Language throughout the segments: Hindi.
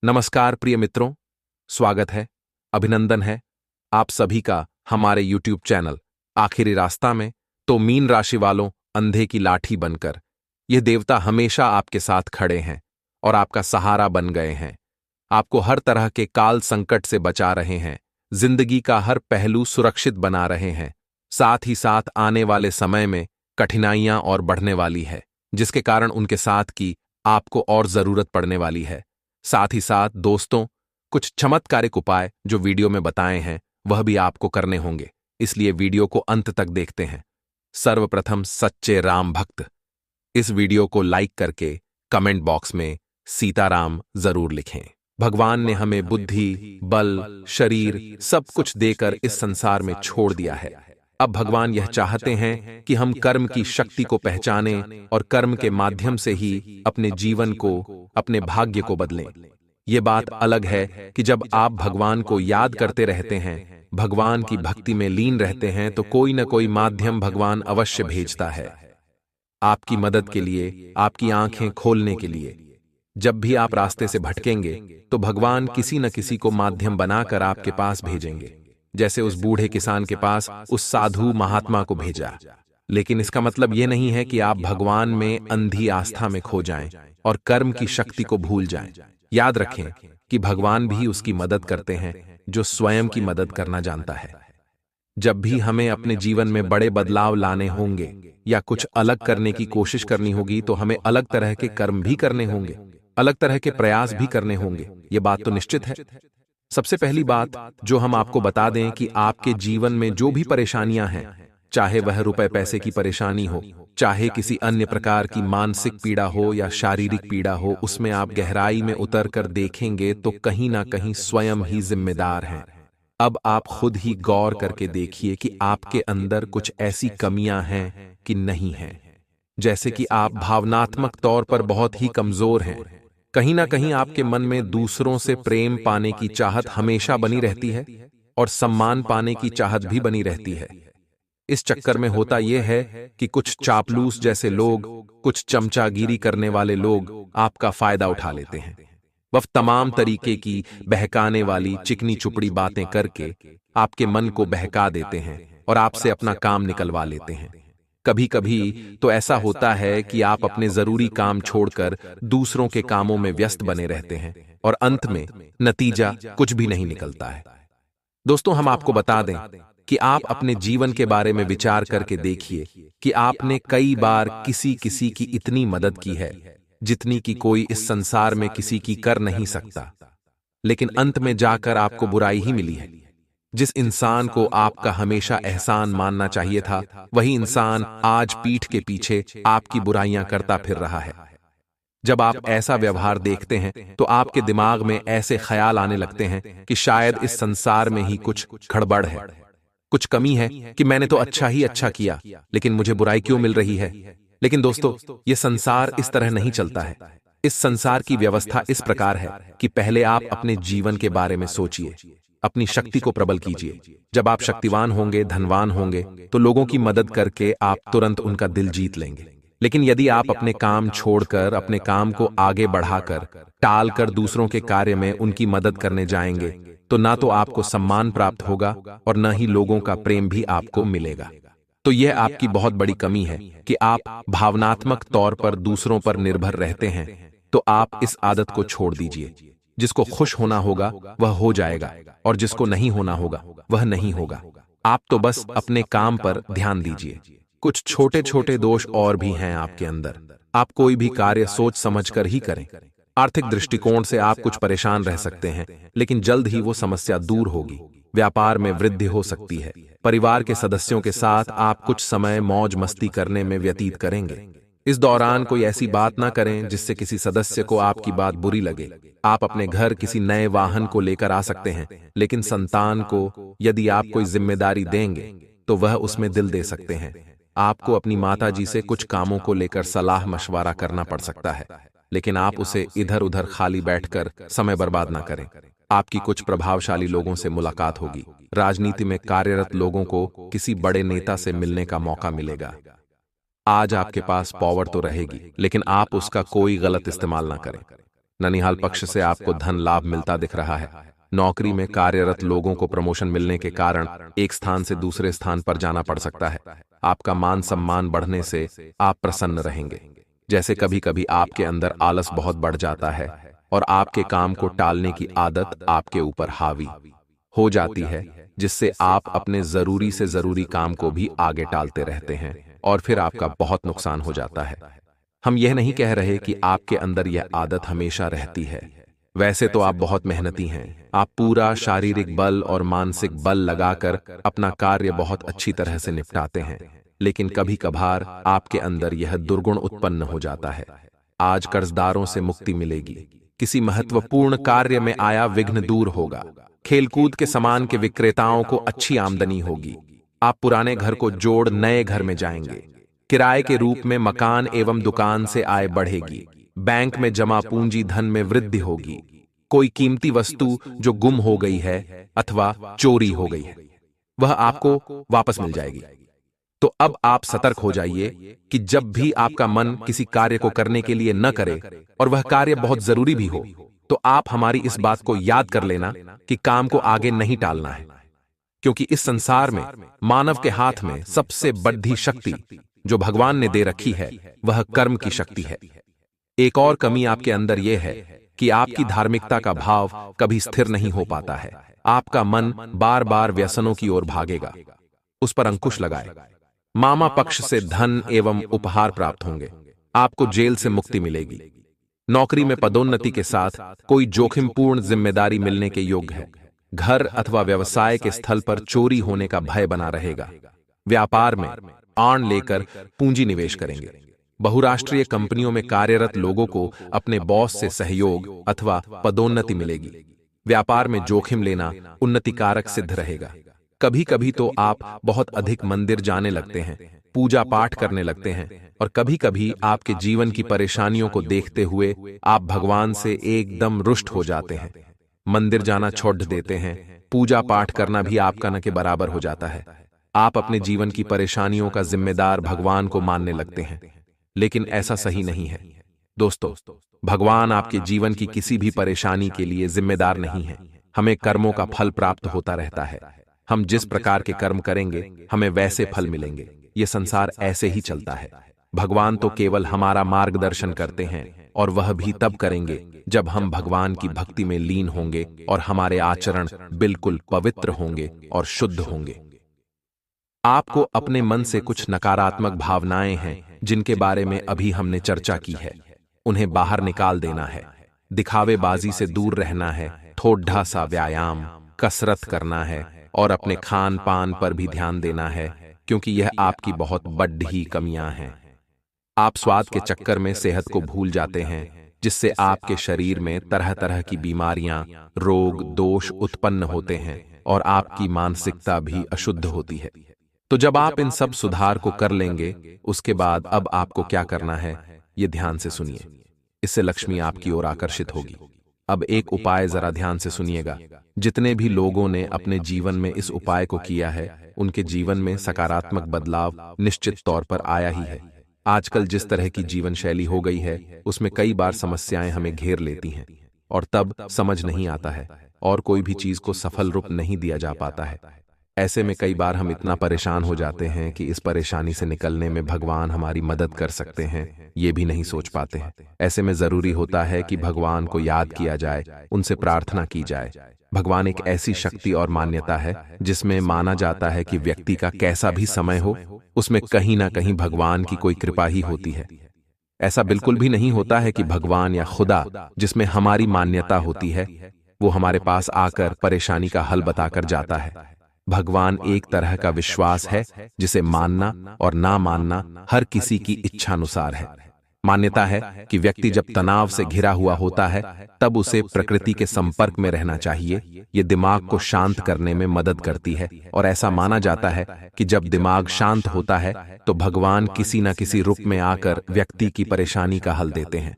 नमस्कार प्रिय मित्रों, स्वागत है, अभिनंदन है आप सभी का हमारे YouTube चैनल आखिरी रास्ता में। तो मीन राशि वालों, अंधे की लाठी बनकर यह देवता हमेशा आपके साथ खड़े हैं और आपका सहारा बन गए हैं। आपको हर तरह के काल संकट से बचा रहे हैं, जिंदगी का हर पहलू सुरक्षित बना रहे हैं। साथ ही साथ आने वाले समय में कठिनाइयां और बढ़ने वाली है, जिसके कारण उनके साथ की आपको और जरूरत पड़ने वाली है। साथ ही साथ दोस्तों, कुछ चमत्कारिक उपाय जो वीडियो में बताए हैं वह भी आपको करने होंगे, इसलिए वीडियो को अंत तक देखते हैं। सर्वप्रथम सच्चे राम भक्त इस वीडियो को लाइक करके कमेंट बॉक्स में सीताराम जरूर लिखें। भगवान ने हमें बुद्धि, बल, शरीर सब कुछ देकर इस संसार में छोड़ दिया है। अब भगवान यह चाहते हैं कि हम कर्म की शक्ति को पहचानें और कर्म के माध्यम से ही अपने जीवन को, अपने भाग्य को बदलें। ये बात अलग है कि जब आप भगवान को याद करते रहते हैं, भगवान की भक्ति में लीन रहते हैं, तो कोई न कोई माध्यम भगवान अवश्य भेजता है आपकी मदद के लिए, आपकी आंखें खोलने के लिए। जब भी आप रास्ते से भटकेंगे तो भगवान किसी न किसी को माध्यम बनाकर आपके पास भेजेंगे, जैसे उस बूढ़े किसान के पास उस साधु महात्मा को भेजा। लेकिन इसका मतलब यह नहीं है कि आप भगवान में अंधी आस्था में खो जाएं और कर्म की शक्ति को भूल जाएं। याद रखें कि भगवान भी उसकी मदद करते हैं जो स्वयं की मदद करना जानता है। जब भी हमें अपने जीवन में बड़े बदलाव लाने होंगे या कुछ अलग करने की कोशिश करनी होगी, तो हमें अलग तरह के कर्म भी करने होंगे, अलग तरह के प्रयास भी करने होंगे। ये बात तो निश्चित है। सबसे पहली बात जो हम आपको बता दें कि आपके जीवन में जो भी परेशानियां हैं, चाहे वह रुपए पैसे की परेशानी हो, चाहे किसी अन्य प्रकार की मानसिक पीड़ा हो या शारीरिक पीड़ा हो, उसमें आप गहराई में उतर कर देखेंगे तो कहीं ना कहीं स्वयं ही जिम्मेदार हैं। अब आप खुद ही गौर करके देखिए कि आपके अंदर कुछ ऐसी कमियां हैं कि नहीं हैं। जैसे कि आप भावनात्मक तौर पर बहुत ही कमजोर हैं। कहीं ना कहीं आपके मन में दूसरों से प्रेम पाने की चाहत हमेशा बनी रहती है और सम्मान पाने की चाहत भी बनी रहती है। इस चक्कर में होता यह है कि कुछ चापलूस जैसे लोग, कुछ चमचागिरी करने वाले लोग आपका फायदा उठा लेते हैं। वह तमाम तरीके की बहकाने वाली चिकनी चुपड़ी बातें करके आपके मन को बहका देते हैं और आपसे अपना काम निकलवा लेते हैं। कभी कभी तो ऐसा होता है कि आप अपने जरूरी काम छोड़कर दूसरों के कामों में व्यस्त बने रहते हैं और अंत में नतीजा कुछ भी नहीं निकलता है। दोस्तों, हम आपको बता दें कि आप अपने जीवन के बारे में विचार करके देखिए कि आपने कई बार किसी किसी की इतनी मदद की है जितनी कि कोई इस संसार में किसी की कर नहीं सकता, लेकिन अंत में जाकर आपको बुराई ही मिली है। जिस इंसान को आपका हमेशा एहसान मानना चाहिए था, वही इंसान आज पीठ के पीछे आपकी बुराइयां करता फिर रहा है। जब आप ऐसा व्यवहार देखते हैं तो आपके दिमाग में ऐसे ख्याल आने लगते हैं कि शायद इस संसार में ही कुछ गड़बड़ है, कुछ कमी है कि मैंने तो अच्छा ही अच्छा किया, लेकिन मुझे बुराई क्यों मिल रही है। लेकिन दोस्तों, यह संसार इस तरह नहीं चलता है। इस संसार की व्यवस्था इस प्रकार है कि पहले आप अपने जीवन के बारे में सोचिए, अपनी शक्ति को प्रबल कीजिए। जब आप शक्तिवान होंगे, धनवान होंगे, तो लोगों की मदद करके आप तुरंत उनका दिल जीत लेंगे। लेकिन यदि आप अपने काम छोड़कर, अपने काम को आगे बढ़ाकर, टालकर दूसरों के कार्य में उनकी मदद करने जाएंगे, तो ना तो आपको सम्मान प्राप्त होगा और न ही लोगों का प्रेम भी आपको मिलेगा। तो यह आपकी बहुत बड़ी कमी है कि आप भावनात्मक तौर पर दूसरों पर निर्भर रहते हैं। तो आप इस आदत को छोड़ दीजिए। जिसको खुश होना होगा वह हो जाएगा और जिसको नहीं होना होगा वह नहीं होगा। आप तो बस अपने काम पर ध्यान दीजिए। कुछ छोटे छोटे दोष और भी हैं आपके अंदर। आप कोई भी कार्य सोच समझकर ही करें। आर्थिक दृष्टिकोण से आप कुछ परेशान रह सकते हैं, लेकिन जल्द ही वो समस्या दूर होगी। व्यापार में वृद्धि हो सकती है। परिवार के सदस्यों के साथ आप कुछ समय मौज मस्ती करने में व्यतीत करेंगे। इस दौरान कोई ऐसी बात ना करें जिससे किसी सदस्य को आपकी बात बुरी लगे। आप अपने घर किसी नए वाहन को लेकर आ सकते हैं, लेकिन संतान को यदि आप कोई जिम्मेदारी देंगे तो वह उसमें दिल दे सकते हैं। आपको अपनी माताजी से कुछ कामों को लेकर सलाह मशवरा करना पड़ सकता है, लेकिन आप उसे इधर उधर खाली बैठकर समय बर्बाद ना करें। आपकी कुछ प्रभावशाली लोगों से मुलाकात होगी। राजनीति में कार्यरत लोगों को किसी बड़े नेता से मिलने का मौका मिलेगा। आज आपके पास पावर तो रहेगी, लेकिन आप उसका कोई गलत इस्तेमाल ना करें। ननिहाल पक्ष से आपको धन लाभ मिलता दिख रहा है। नौकरी में कार्यरत लोगों को प्रमोशन मिलने के कारण एक स्थान से दूसरे स्थान पर जाना पड़ सकता है। आपका मान सम्मान बढ़ने से आप प्रसन्न रहेंगे। जैसे कभी कभी आपके अंदर आलस बहुत बढ़ जाता है और आपके काम को टालने की आदत आपके ऊपर हावी हो जाती है, जिससे आप अपने जरूरी से जरूरी काम को भी आगे टालते रहते हैं और फिर आपका बहुत नुकसान हो जाता है। हम यह नहीं कह रहे कि आपके अंदर यह आदत हमेशा रहती है। वैसे तो आप बहुत मेहनती हैं, आप पूरा शारीरिक बल और मानसिक बल लगाकर अपना कार्य बहुत अच्छी तरह से निपटाते हैं, लेकिन कभी कभार आपके अंदर यह दुर्गुण उत्पन्न हो जाता है। आज कर्जदारों से मुक्ति मिलेगी, किसी महत्वपूर्ण कार्य में आया विघ्न दूर होगा, खेलकूद के सामान के विक्रेताओं को अच्छी आमदनी होगी, आप पुराने घर को जोड़ नए घर में जाएंगे, किराए के रूप में मकान एवं दुकान से आय बढ़ेगी, बैंक में जमा पूंजी धन में वृद्धि होगी, कोई कीमती वस्तु जो गुम हो गई है अथवा चोरी हो गई है वह आपको वापस मिल जाएगी। तो अब आप सतर्क हो जाइए कि जब भी आपका मन किसी कार्य को करने के लिए न करे और वह कार्य बहुत जरूरी भी हो, तो आप हमारी इस बात को याद कर लेना कि काम को आगे नहीं टालना है, क्योंकि इस संसार में मानव के हाथ में सबसे बड़ी शक्ति जो भगवान ने दे रखी है वह कर्म की शक्ति है। एक और कमी आपके अंदर यह है कि आपकी धार्मिकता का भाव कभी स्थिर नहीं हो पाता है। आपका मन बार बार व्यसनों की ओर भागेगा। उस पर अंकुश लगाए। मामा पक्ष से धन एवं उपहार प्राप्त होंगे, आपको जेल से मुक्ति मिलेगी, नौकरी में पदोन्नति के साथ कोई जोखिमपूर्ण जिम्मेदारी मिलने के योग्य है, घर अथवा व्यवसाय के स्थल पर चोरी होने का भय बना रहेगा, व्यापार में आण लेकर पूंजी निवेश करेंगे, बहुराष्ट्रीय कंपनियों में कार्यरत लोगों को अपने बॉस से सहयोग अथवा पदोन्नति मिलेगी, व्यापार में जोखिम लेना उन्नतिकारक सिद्ध रहेगा। कभी कभी तो आप बहुत अधिक मंदिर जाने लगते हैं, पूजा पाठ करने लगते हैं और कभी कभी आपके जीवन की परेशानियों को देखते हुए आप भगवान से एकदम रुष्ट हो जाते हैं, मंदिर जाना छोड़ देते हैं, पूजा पाठ करना भी आपका न के बराबर हो जाता है। आप अपने जीवन की परेशानियों का जिम्मेदार भगवान को मानने लगते हैं, लेकिन ऐसा सही नहीं है। दोस्तों, भगवान आपके जीवन की किसी भी परेशानी के लिए जिम्मेदार नहीं है। हमें कर्मों का फल प्राप्त होता रहता है। हम जिस प्रकार के कर्म करेंगे हमें वैसे फल मिलेंगे। ये संसार ऐसे ही चलता है। भगवान तो केवल हमारा मार्गदर्शन करते हैं और वह भी तब करेंगे जब हम भगवान की भक्ति में लीन होंगे और हमारे आचरण बिल्कुल पवित्र होंगे और शुद्ध होंगे। आपको अपने मन से कुछ नकारात्मक भावनाएं हैं जिनके बारे में अभी हमने चर्चा की है, उन्हें बाहर निकाल देना है। दिखावेबाजी से दूर रहना है, थोड़ा सा व्यायाम कसरत करना है और अपने खान पान पर भी ध्यान देना है, क्योंकि यह आपकी बहुत बड़ी कमियां हैं। आप स्वाद के चक्कर में सेहत को भूल जाते हैं, जिससे आपके शरीर में तरह तरह की बीमारियां, रोग, दोष उत्पन्न होते हैं और आपकी मानसिकता भी अशुद्ध होती है। तो जब आप इन सब सुधार को कर लेंगे, उसके बाद अब आपको क्या करना है, ये ध्यान से सुनिए। इससे लक्ष्मी आपकी ओर आकर्षित होगी। अब एक उपाय जरा ध्यान से सुनिएगा। जितने भी लोगों ने अपने जीवन में इस उपाय को किया है, उनके जीवन में सकारात्मक बदलाव निश्चित तौर पर आया ही है। आजकल जिस तरह की जीवन शैली हो गई है, उसमें कई बार समस्याएं हमें घेर लेती हैं और तब समझ नहीं आता है और कोई भी चीज को सफल रूप नहीं दिया जा पाता है। ऐसे में कई बार हम इतना परेशान हो जाते हैं कि इस परेशानी से निकलने में भगवान हमारी मदद कर सकते हैं, ये भी नहीं सोच पाते हैं। ऐसे में जरूरी होता है कि भगवान को याद किया जाए, उनसे प्रार्थना की जाए। भगवान एक ऐसी शक्ति और मान्यता है जिसमें माना जाता है कि व्यक्ति का कैसा भी समय हो, उसमें कहीं ना कहीं भगवान की कोई कृपा ही होती है। ऐसा बिल्कुल भी नहीं होता है कि भगवान या खुदा, जिसमें हमारी मान्यता होती है, वो हमारे पास आकर परेशानी का हल बताकर जाता है। भगवान एक तरह का विश्वास है जिसे मानना और ना मानना हर किसी की इच्छानुसार है। मान्यता है कि व्यक्ति जब तनाव से घिरा हुआ होता है तब उसे प्रकृति के संपर्क में रहना चाहिए। ये दिमाग को शांत करने में मदद करती है और ऐसा माना जाता है कि जब दिमाग शांत होता है तो भगवान किसी न किसी रूप में आकर व्यक्ति की परेशानी का हल देते हैं।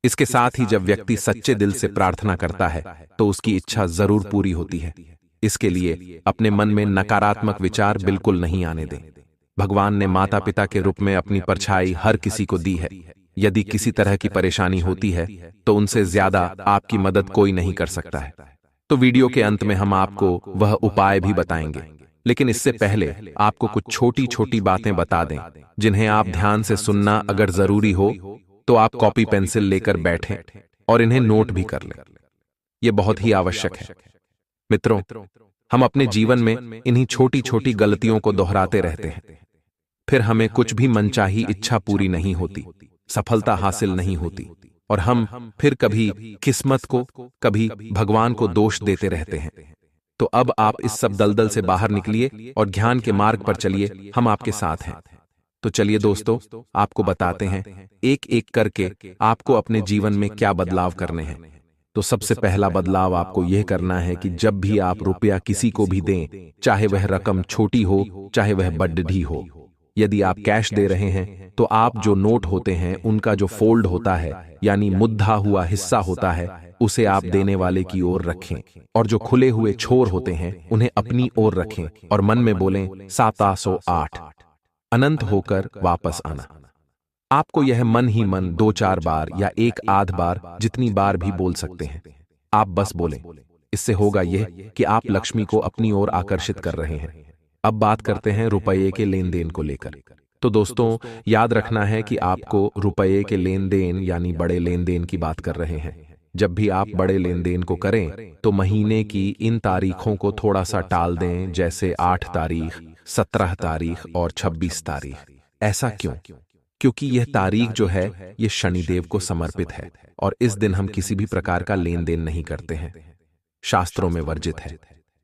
इसके साथ ही जब व्यक्ति सच्चे दिल से प्रार्थना करता है तो उसकी इच्छा जरूर पूरी होती है। इसके लिए अपने मन में नकारात्मक विचार बिल्कुल नहीं आने दें। भगवान ने माता पिता के रूप में अपनी परछाई हर किसी को दी है। यदि किसी तरह की परेशानी होती है तो उनसे ज्यादा आपकी मदद कोई नहीं कर सकता है। तो वीडियो के अंत में हम आपको वह उपाय भी बताएंगे, लेकिन इससे पहले आपको कुछ छोटी छोटी बातें बता दें जिन्हें आप ध्यान से सुनना। अगर जरूरी हो तो आप कॉपी पेंसिल लेकर बैठें और इन्हें नोट भी कर लें। यह बहुत ही आवश्यक है। मित्रों, हम अपने जीवन में इन्हीं छोटी छोटी गलतियों को दोहराते रहते हैं। फिर हमें कुछ भी मनचाही इच्छा पूरी नहीं होती, सफलता हासिल नहीं होती, और हम फिर कभी किस्मत को, कभी भगवान को दोष देते रहते हैं। तो अब आप इस सब दलदल से बाहर निकलिए और ज्ञान के मार्ग पर चलिए। हम आपके साथ हैं। तो चलिए दोस्तों, आपको बताते हैं एक एक करके आपको अपने जीवन में क्या बदलाव करने हैं। तो सबसे पहला बदलाव आपको यह करना है कि जब भी आप रुपया किसी को भी दें, चाहे वह रकम छोटी हो चाहे वह बड़ी हो, यदि आप कैश दे रहे हैं तो आप जो नोट होते हैं उनका जो फोल्ड होता है, यानी मुद्दा हुआ हिस्सा होता है, उसे आप देने वाले की ओर रखें, और जो खुले हुए छोर होते हैं उन्हें अपनी ओर रखें और मन में बोलें 708 अनंत होकर वापस आना। आपको यह मन ही मन 2-4 बार या एक आध बार, जितनी बार भी बोल सकते हैं, आप बस बोलें। इससे होगा यह कि आप लक्ष्मी को अपनी ओर आकर्षित कर रहे हैं। अब बात करते हैं रुपये के लेन देन को लेकर। तो दोस्तों, याद रखना है कि आपको रुपये के लेन देन यानी बड़े लेन देन की बात कर रहे हैं। जब भी आप बड़े लेन देन को करें तो महीने की इन तारीखों को थोड़ा सा टाल दें, जैसे 8 तारीख, 17 तारीख और 26 तारीख। ऐसा क्यों? क्योंकि यह तारीख जो है यह शनिदेव को समर्पित है और इस दिन हम किसी भी प्रकार का लेन देन नहीं करते हैं, शास्त्रों में वर्जित है।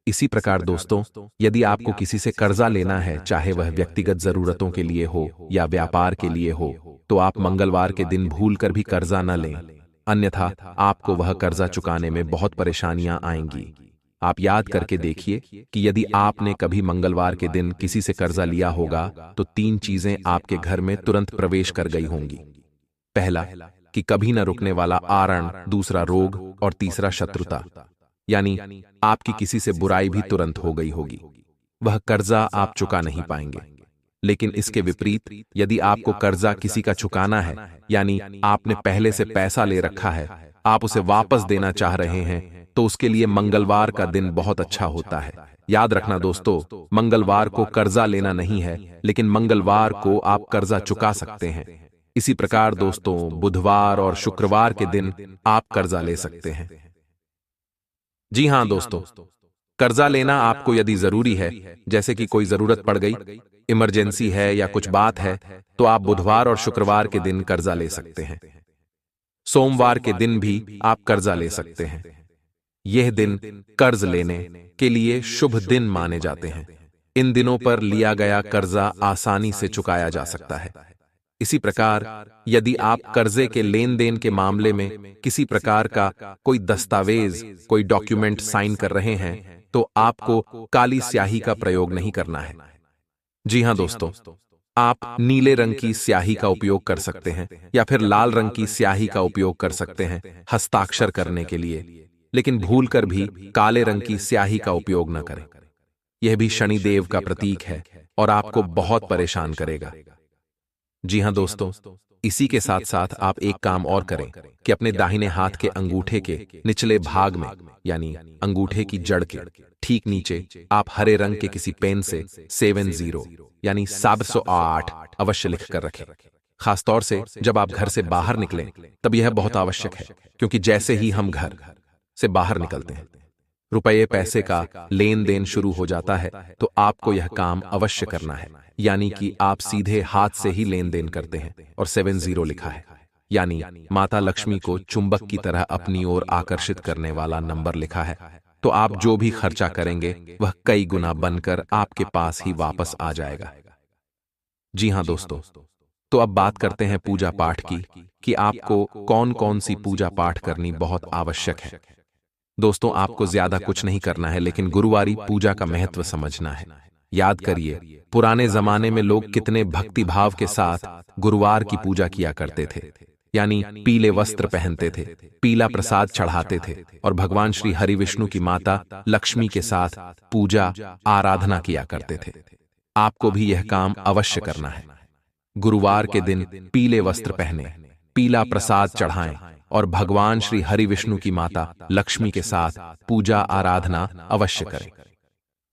इसी प्रकार दोस्तों, यदि आपको किसी से कर्जा लेना है, चाहे वह व्यक्तिगत जरूरतों के लिए हो या व्यापार के लिए हो, तो आप मंगलवार के दिन भूलकर भी कर्जा न लें, अन्यथा आपको वह कर्जा चुकाने में बहुत परेशानियां आएंगी। आप याद करके देखिए कि यदि आपने कभी मंगलवार के दिन किसी से कर्जा लिया होगा तो 3 चीजें आपके घर में तुरंत प्रवेश कर गई होंगी। पहला कि कभी न रुकने वाला आरण, दूसरा रोग और तीसरा शत्रुता, यानी आपकी किसी से बुराई भी तुरंत हो गई होगी। वह कर्जा आप चुका नहीं पाएंगे। लेकिन इसके विपरीत, यदि आपको कर्जा किसी का चुकाना है, यानी आपने पहले से पैसा ले रखा है, आप उसे वापस देना चाह रहे हैं, तो उसके लिए मंगलवार का दिन बहुत अच्छा होता है। याद रखना दोस्तों, मंगलवार को कर्जा लेना नहीं है, लेकिन मंगलवार को आप कर्जा चुका सकते हैं। इसी प्रकार दोस्तों, बुधवार और शुक्रवार के दिन आप कर्जा ले सकते हैं। जी हां दोस्तों, कर्जा लेना आपको यदि जरूरी है, जैसे कि कोई जरूरत पड़ गई, इमरजेंसी है या कुछ बात है, तो आप बुधवार और शुक्रवार के दिन कर्जा ले सकते हैं। सोमवार के दिन भी आप कर्जा ले सकते हैं। यह दिन कर्ज लेने के लिए शुभ दिन माने जाते हैं। इन दिनों पर लिया गया कर्जा आसानी से चुकाया जा सकता है। इसी प्रकार, यदि आप कर्जे के लेन देन के मामले में किसी प्रकार का कोई दस्तावेज, कोई डॉक्यूमेंट साइन कर रहे हैं, तो आपको काली स्याही का प्रयोग नहीं करना है। जी हां दोस्तों, आप नीले रंग की स्याही का उपयोग कर सकते हैं या फिर लाल रंग की स्याही का उपयोग कर सकते हैं हस्ताक्षर करने के लिए, लेकिन भूलकर भी काले रंग की स्याही का उपयोग न करें। यह भी शनिदेव का प्रतीक है और आपको बहुत परेशान करेगा। जी हां दोस्तों, इसी के साथ साथ आप एक काम और करें कि अपने दाहिने हाथ के अंगूठे के निचले भाग में, यानी अंगूठे की जड़ के ठीक नीचे, आप हरे रंग के किसी पेन से 70 यानी 708 अवश्य लिख कर रखें। खासतौर से जब आप घर से बाहर निकलें, तब यह बहुत आवश्यक है, क्योंकि जैसे ही हम घर से बाहर निकलते हैं, रुपये पैसे का लेन देन शुरू हो जाता है, तो आपको यह काम अवश्य करना है, यानी कि आप सीधे हाथ से ही लेन देन करते हैं। और 70 लिखा है, यानी माता लक्ष्मी को चुंबक की तरह अपनी ओर आकर्षित करने वाला नंबर लिखा है। तो आप जो भी खर्चा करेंगे वह कई गुना बनकर आपके पास ही वापस आ जाएगा। जी हां दोस्तों, तो अब बात करते हैं पूजा पाठ की कि आपको कौन कौन सी पूजा पाठ करनी बहुत आवश्यक है। दोस्तों, आपको ज्यादा कुछ नहीं करना है, लेकिन गुरुवारी पूजा का महत्व समझना है। याद करिए, पुराने जमाने में लोग कितने भक्ति भाव के साथ गुरुवार की पूजा किया करते थे, यानी पीले वस्त्र पहनते थे, पीला प्रसाद चढ़ाते थे और भगवान श्री हरि विष्णु की माता लक्ष्मी के साथ पूजा आराधना किया करते थे। आपको भी यह काम अवश्य करना है। गुरुवार के दिन पीले वस्त्र पहने, पीला प्रसाद चढ़ाएं और भगवान श्री हरि विष्णु की माता लक्ष्मी के साथ पूजा आराधना अवश्य करें।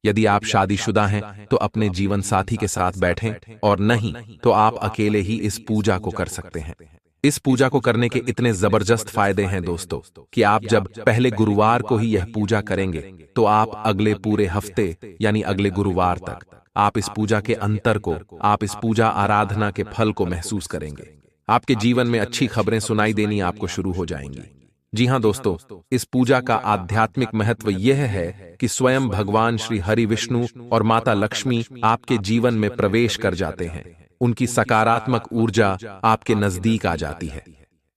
यदि आप शादीशुदा हैं तो अपने जीवन साथी के साथ बैठें, और नहीं तो आप अकेले ही इस पूजा को कर सकते हैं। इस पूजा को करने के इतने जबरदस्त फायदे हैं दोस्तों कि आप जब पहले गुरुवार को ही यह पूजा करेंगे तो आप अगले पूरे हफ्ते यानी अगले गुरुवार तक आप इस पूजा के अंतर को, आप इस पूजा आराधना के फल को महसूस करेंगे। आपके जीवन में अच्छी खबरें सुनाई देनी आपको शुरू हो जाएंगी। जी हां दोस्तों, इस पूजा का आध्यात्मिक महत्व यह है कि स्वयं भगवान श्री हरि विष्णु और माता लक्ष्मी आपके जीवन में प्रवेश कर जाते हैं। उनकी सकारात्मक ऊर्जा आपके नजदीक आ जाती है।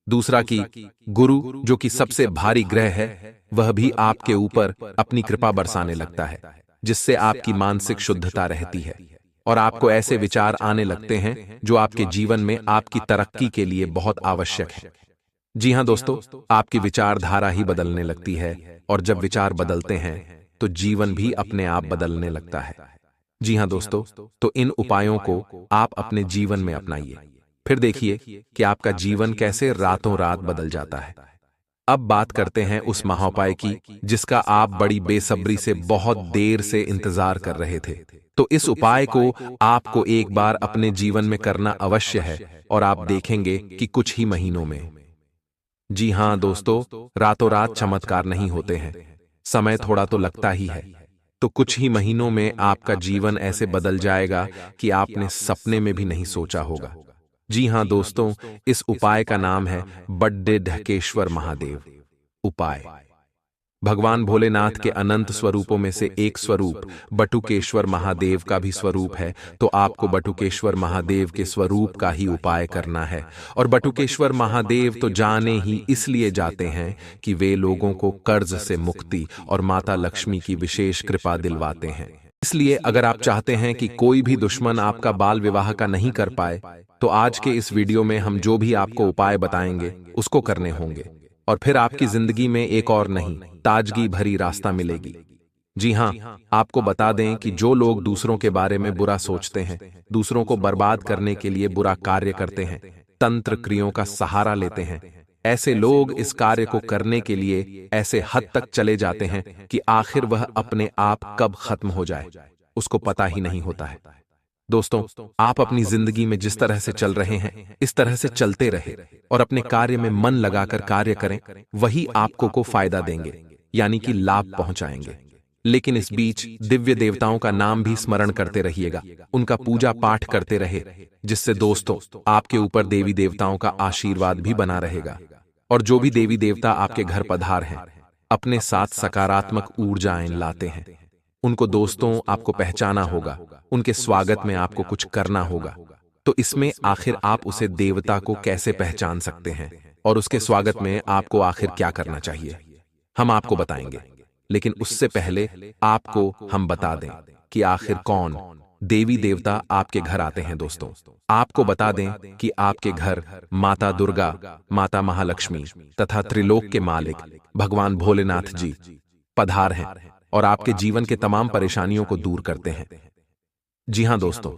दूसरा कि गुरु, जो कि सबसे भारी ग्रह है, वह भी आपके ऊपर अपनी कृपा बरसाने लगता है, जिससे आपकी मानसिक शुद्धता रहती है और आपको ऐसे विचार आने लगते हैं जो आपके जीवन में आपकी तरक्की के लिए बहुत आवश्यक है। जी हां दोस्तों, आपकी विचारधारा ही बदलने लगती है, और जब विचार बदलते हैं तो जीवन भी अपने आप बदलने लगता है। जी हां दोस्तों, तो इन उपायों को आप अपने जीवन में अपनाइए, फिर देखिए कि आपका जीवन कैसे रातों रात बदल जाता है। अब बात करते हैं उस महाउपाय की जिसका आप बड़ी बेसब्री से बहुत देर से इंतजार कर रहे थे। तो इस उपाय को आपको एक बार अपने जीवन में करना अवश्य है, और आप देखेंगे कि कुछ ही महीनों में, जी हां दोस्तों, रातों रात चमत्कार नहीं होते हैं, समय थोड़ा तो लगता ही है। तो कुछ ही महीनों में आपका जीवन ऐसे बदल जाएगा कि आपने सपने में भी नहीं सोचा होगा। जी हां दोस्तों, इस उपाय का नाम है बड्डे ढकेश्वर महादेव उपाय। भगवान भोलेनाथ के अनंत स्वरूपों में से एक स्वरूप बटुकेश्वर महादेव का भी स्वरूप है, तो आपको बटुकेश्वर महादेव के स्वरूप का ही उपाय करना है। और बटुकेश्वर महादेव तो जाने ही इसलिए जाते हैं कि वे लोगों को कर्ज से मुक्ति और माता लक्ष्मी की विशेष कृपा दिलवाते हैं। इसलिए अगर आप चाहते हैं कि कोई भी दुश्मन आपका बाल विवाह का नहीं कर पाए, तो आज के इस वीडियो में हम जो भी आपको उपाय बताएंगे उसको करने होंगे, और फिर आपकी जिंदगी में एक और नहीं ताजगी भरी रास्ता मिलेगी। जी हां, आपको बता दें कि जो लोग दूसरों के बारे में बुरा सोचते हैं, दूसरों को बर्बाद करने के लिए बुरा कार्य करते हैं, तंत्र क्रियों का सहारा लेते हैं, ऐसे लोग इस कार्य को करने के लिए ऐसे हद तक चले जाते हैं कि आखिर वह अपने आप कब खत्म हो जाए उसको पता ही नहीं होता है। दोस्तों, आप अपनी जिंदगी में जिस तरह से चल रहे हैं इस तरह से चलते रहे और अपने कार्य में मन लगाकर कार्य करें, वही आपको को फायदा देंगे, यानी कि लाभ पहुंचाएंगे। लेकिन इस बीच दिव्य देवताओं का नाम भी स्मरण करते रहिएगा, उनका पूजा पाठ करते रहे, जिससे दोस्तों आपके ऊपर देवी देवताओं का आशीर्वाद भी बना रहेगा। और जो भी देवी देवता आपके घर पधार हैं, अपने साथ सकारात्मक ऊर्जाएं लाते हैं। उनको दोस्तों आपको पहचाना होगा, उनके स्वागत में आपको कुछ करना होगा। तो इसमें आखिर आप उसे देवता को कैसे पहचान सकते हैं और उसके स्वागत में आपको आखिर क्या करना चाहिए, हम आपको बताएंगे। लेकिन उससे पहले आपको हम बता दें कि आखिर कौन देवी देवता आपके घर आते हैं। दोस्तों, आपको बता दें कि आपके घर माता दुर्गा, माता महालक्ष्मी तथा त्रिलोक के मालिक भगवान भोलेनाथ जी पधार हैं और आपके जीवन के तमाम परेशानियों को दूर करते हैं। जी हां दोस्तों,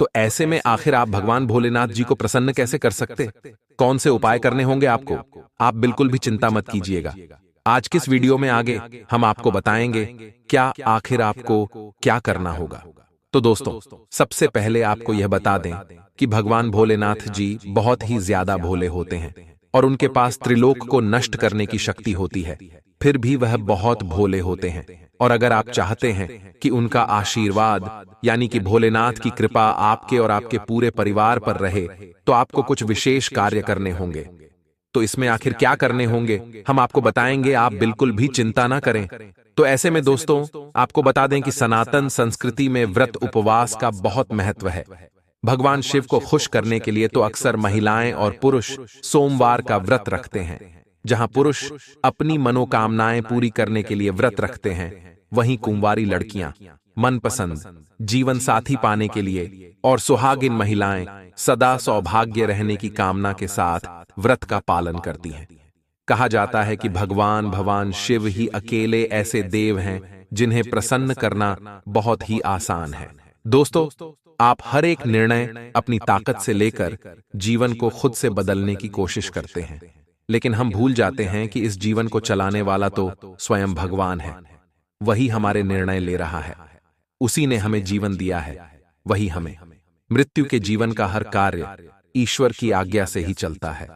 तो ऐसे में आखिर आप भगवान भोलेनाथ जी को प्रसन्न कैसे कर सकते, कौन से उपाय करने होंगे आपको, आप बिल्कुल भी चिंता मत कीजिएगा। आज किस वीडियो में आगे हम आपको बताएंगे क्या आखिर आपको क्या करना होगा। तो दोस्तों, सबसे पहले आपको यह बता दें कि भगवान भोलेनाथ जी बहुत ही ज्यादा भोले होते हैं और उनके पास त्रिलोक को नष्ट करने की शक्ति होती है, फिर भी वह बहुत भोले होते हैं। और अगर आप चाहते हैं कि उनका आशीर्वाद यानी कि भोलेनाथ की कृपा आपके और आपके पूरे परिवार पर रहे, तो आपको कुछ विशेष कार्य करने होंगे। तो इसमें आखिर क्या करने होंगे हम आपको बताएंगे, आप बिल्कुल भी चिंता ना करें। तो ऐसे में दोस्तों आपको बता दें कि सनातन संस्कृति में व्रत उपवास का बहुत महत्व है। भगवान शिव को खुश करने के लिए तो अक्सर महिलाएं और पुरुष सोमवार का व्रत रखते हैं। जहां पुरुष अपनी मनोकामनाएं पूरी करने के लिए व्रत रखते हैं, वहीं कुंवारी लड़कियां मनपसंद जीवन साथी पाने के लिए और सुहागिन महिलाएं सदा सौभाग्य रहने की कामना के साथ व्रत का पालन करती हैं। कहा जाता है कि भगवान शिव ही अकेले ऐसे देव हैं जिन्हें प्रसन्न करना बहुत ही आसान है। दोस्तों, आप हर एक निर्णय अपनी ताकत से लेकर जीवन को खुद से बदलने की कोशिश करते हैं, लेकिन हम भूल जाते हैं कि इस जीवन को चलाने वाला तो स्वयं भगवान है। वही हमारे निर्णय ले रहा है, उसी ने हमें जीवन दिया है, वही हमें मृत्यु के जीवन का हर कार्य ईश्वर की आज्ञा से ही चलता है।